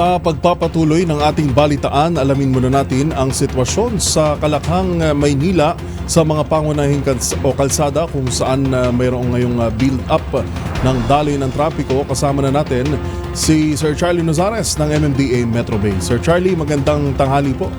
Sa pagpapatuloy ng ating balitaan, alamin muna natin ang sitwasyon sa Kalakhang, Maynila sa mga pangunahing kalsada kung saan mayroong ngayong build-up ng daloy ng trapiko. Kasama na natin si Sir Charlie Nozares ng MMDA Metro Bay. Sir Charlie, magandang tanghali po.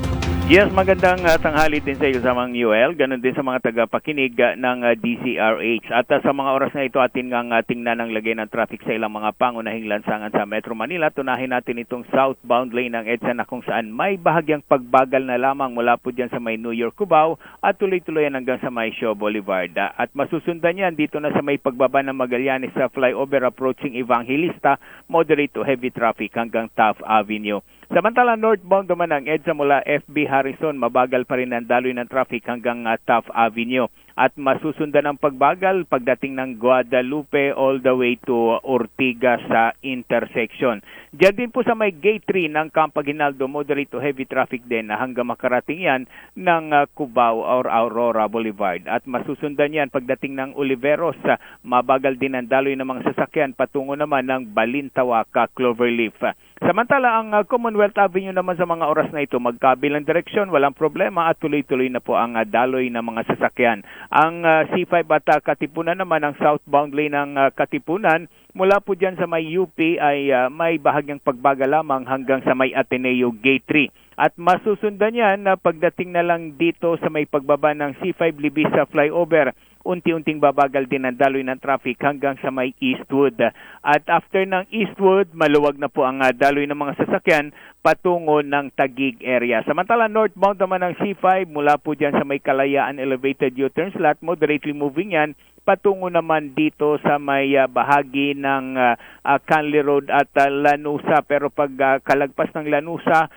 Yes, magandang tanghali din sa iyo sa mga UL, ganun din sa mga tagapakinig ng DCRH. At sa mga oras na ito atin ngang tingnan ang lagay ng traffic sa ilang mga pangunahing lansangan sa Metro Manila. Tunahin natin itong southbound lane ng EDSA na kung saan may bahagyang pagbagal na lamang mula po dyan sa may New York, Cubao at tuloy-tuloy hanggang sa may Shaw Boulevard. At masusundan yan dito na sa may pagbaba ng Magallanes sa flyover approaching Evangelista, moderate to heavy traffic hanggang Taft Avenue. Samantala, northbound naman ang EDSA mula FB Harrison, mabagal pa rin ang daloy ng traffic hanggang Taft Avenue. At masusundan ang pagbagal pagdating ng Guadalupe all the way to Ortigas sa intersection. Diyan din po sa may gate 3 ng Campo Aguinaldo, moderate to heavy traffic din hanggang makarating yan ng Cubao or Aurora Boulevard. At masusundan yan pagdating ng Oliveros, mabagal din ang daloy ng mga sasakyan patungo naman ng Balintawak, Cloverleaf. Samantala, ang Commonwealth Avenue naman sa mga oras na ito, magkabilang direksyon, walang problema at tuloy-tuloy na po ang daloy ng mga sasakyan. Ang C5 at Katipunan naman, ang southbound lane ng Katipunan, mula po dyan sa may UP ay may bahagyang pagbagal lamang hanggang sa may Ateneo Gate 3. At masusundan yan na pagdating na lang dito sa may pagbaba ng C5 Libis sa flyover, unti-unting babagal din ang daloy ng traffic hanggang sa may Eastwood. At after ng Eastwood, maluwag na po ang daloy ng mga sasakyan patungo ng Taguig area. Samantala, northbound naman ng C5 mula po dyan sa may Kalayaan Elevated U-turn slot, moderately moving yan patungo naman dito sa may bahagi ng Canley Road at Lanusa. Pero pag kalagpas ng Lanusa,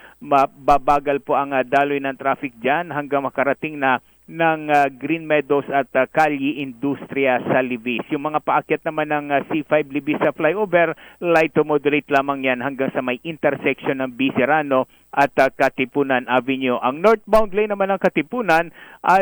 babagal po ang daloy ng traffic dyan hanggang makarating na ng Green Meadows at Calle Industria sa Libis. Yung mga paakyat naman ng C5 Libis sa flyover, light to moderate lamang yan hanggang sa may intersection ng B. Serrano at Katipunan Avenue. Ang northbound lane naman ng Katipunan,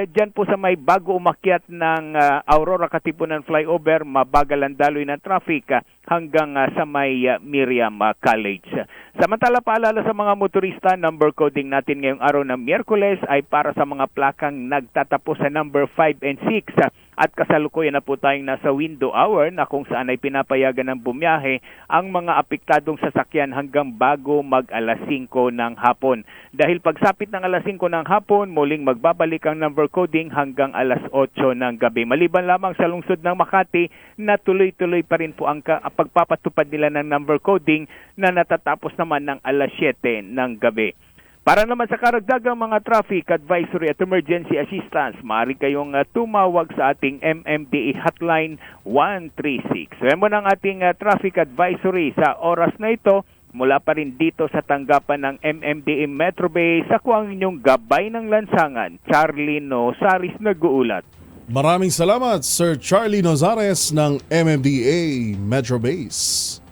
dyan po sa may bago umakyat ng Aurora Katipunan flyover, mabagal ang daloy ng traffic hanggang sa may Miriam College. Samantala, paalala sa mga motorista, number coding natin ngayong araw ng Miyerkules ay para sa mga plakang nagtatapos sa number 5 and 6. At kasalukuyan na po tayong nasa window hour na kung saan ay pinapayagan ng bumiyahe ang mga apektadong sasakyan hanggang bago mag-alas 5 ng hapon. Dahil pagsapit ng alas 5 ng hapon, muling magbabalik ang number coding hanggang alas 8 ng gabi. Maliban lamang sa lungsod ng Makati na tuloy-tuloy pa rin po ang pagpapatupad nila ng number coding na natatapos naman ng alas 7 ng gabi. Para naman sa karagdagang mga traffic advisory at emergency assistance, maaari kayong tumawag sa ating MMDA hotline 136. Remo ng ating traffic advisory sa oras na ito, mula pa rin dito sa tanggapan ng MMDA Metro Bay sa kuwang inyong gabay ng lansangan. Charlie Nozares nag-uulat. Maraming salamat, Sir Charlie Nozares ng MMDA Metro Base.